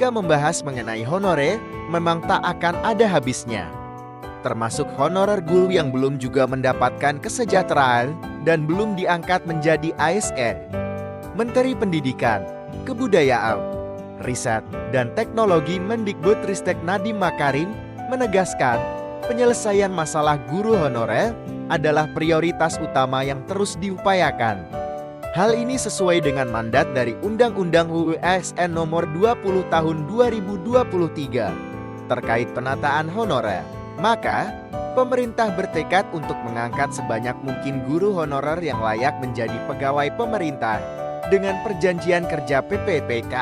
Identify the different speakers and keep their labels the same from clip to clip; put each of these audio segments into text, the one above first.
Speaker 1: Jika membahas mengenai honorer, memang tak akan ada habisnya. Termasuk honorer guru yang belum juga mendapatkan kesejahteraan dan belum diangkat menjadi ASN. Menteri Pendidikan, Kebudayaan, Riset, dan Teknologi Mendikbudristek Nadiem Makarim menegaskan, penyelesaian masalah guru honorer adalah prioritas utama yang terus diupayakan. Hal ini sesuai dengan mandat dari Undang-Undang UU ASN Nomor 20 Tahun 2023 terkait penataan honorer. Maka, pemerintah bertekad untuk mengangkat sebanyak mungkin guru honorer yang layak menjadi pegawai pemerintah dengan perjanjian kerja PPPK.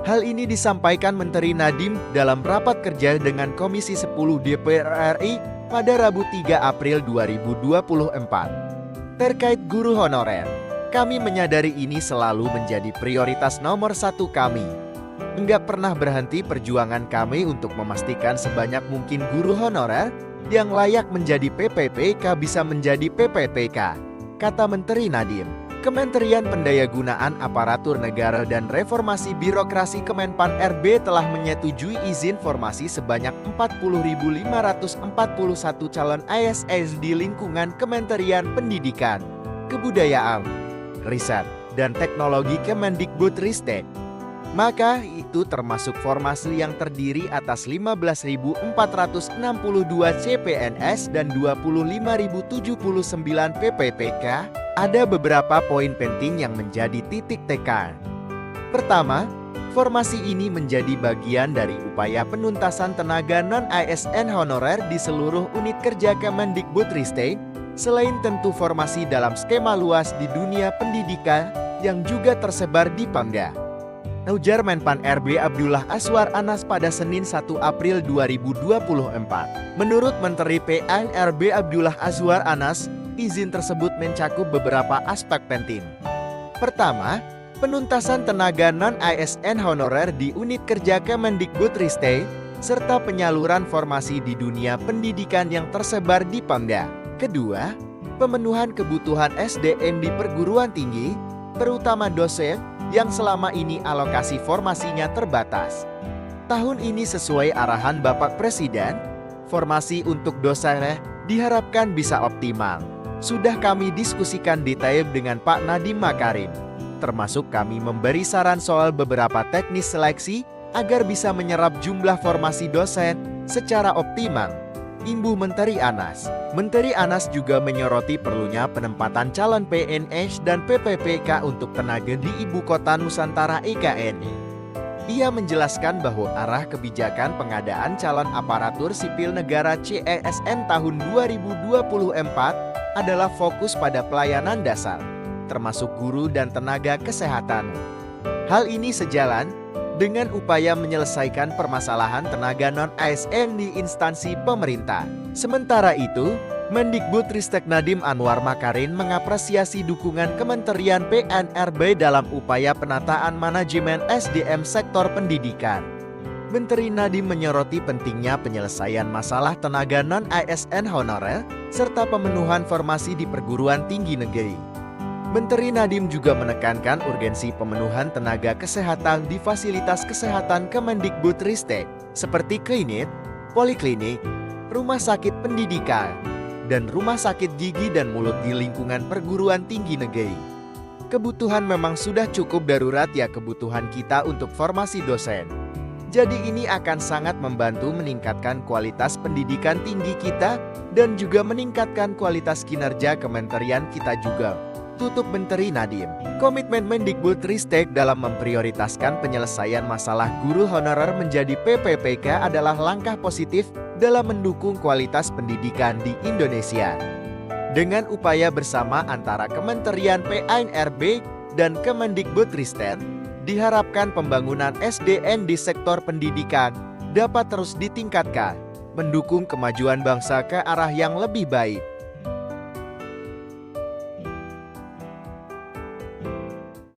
Speaker 1: Hal ini disampaikan Menteri Nadiem dalam rapat kerja dengan Komisi 10 DPR RI pada Rabu 3 April 2024. Terkait guru honorer, kami menyadari ini selalu menjadi prioritas nomor 1 kami. Enggak pernah berhenti perjuangan kami untuk memastikan sebanyak mungkin guru honorer yang layak menjadi PPPK bisa menjadi PPPK, kata Menteri Nadiem. Kementerian Pendayagunaan Aparatur Negara dan Reformasi Birokrasi Kemenpan RB telah menyetujui izin formasi sebanyak 40.541 calon ASN di lingkungan Kementerian Pendidikan, Kebudayaan, Riset, dan Teknologi Kemendikbudristek. Maka itu termasuk formasi yang terdiri atas 15.462 CPNS dan 25.079 PPPK. Ada beberapa poin penting yang menjadi titik tekan. Pertama, formasi ini menjadi bagian dari upaya penuntasan tenaga non-ASN honorer di seluruh unit kerja Kemendikbudristek, selain tentu formasi dalam skema luas di dunia pendidikan yang juga tersebar di Pemda. Ujar Menpan RB Abdullah Azwar Anas pada Senin 1 April 2024. Menurut Menteri PAN RB Abdullah Azwar Anas, izin tersebut mencakup beberapa aspek penting. Pertama, penuntasan tenaga non-ASN honorer di unit kerja Kemendikbudristek, serta penyaluran formasi di dunia pendidikan yang tersebar di Pemda. Kedua, pemenuhan kebutuhan SDM di perguruan tinggi, terutama dosen, yang selama ini alokasi formasinya terbatas. Tahun ini sesuai arahan Bapak Presiden, formasi untuk dosen diharapkan bisa optimal. Sudah kami diskusikan detail dengan Pak Nadiem Makarim, termasuk kami memberi saran soal beberapa teknis seleksi agar bisa menyerap jumlah formasi dosen secara optimal. Imbuh Menteri Anas. Menteri Anas juga menyoroti perlunya penempatan calon PNS dan PPPK untuk tenaga di Ibu Kota Nusantara IKN. Ia menjelaskan bahwa arah kebijakan pengadaan calon aparatur sipil negara CSN tahun 2024 adalah fokus pada pelayanan dasar, termasuk guru dan tenaga kesehatan. Hal ini sejalan dengan upaya menyelesaikan permasalahan tenaga non-ASN di instansi pemerintah. Sementara itu, Mendikbudristek Nadiem Anwar Makarim mengapresiasi dukungan Kementerian PNRB dalam upaya penataan manajemen SDM sektor pendidikan. Menteri Nadiem menyoroti pentingnya penyelesaian masalah tenaga non-ASN honorer serta pemenuhan formasi di perguruan tinggi negeri. Menteri Nadiem juga menekankan urgensi pemenuhan tenaga kesehatan di fasilitas kesehatan Kemendikbudristek seperti klinik, poliklinik, rumah sakit pendidikan, dan rumah sakit gigi dan mulut di lingkungan perguruan tinggi negeri. Kebutuhan memang sudah cukup darurat ya kebutuhan kita untuk formasi dosen. Jadi ini akan sangat membantu meningkatkan kualitas pendidikan tinggi kita dan juga meningkatkan kualitas kinerja kementerian kita juga. Tutup Menteri Nadiem. Komitmen Mendikbudristek dalam memprioritaskan penyelesaian masalah guru honorer menjadi PPPK adalah langkah positif dalam mendukung kualitas pendidikan di Indonesia. Dengan upaya bersama antara Kementerian PAN-RB dan Kemendikbudristek, diharapkan pembangunan SDM di sektor pendidikan dapat terus ditingkatkan, mendukung kemajuan bangsa ke arah yang lebih baik.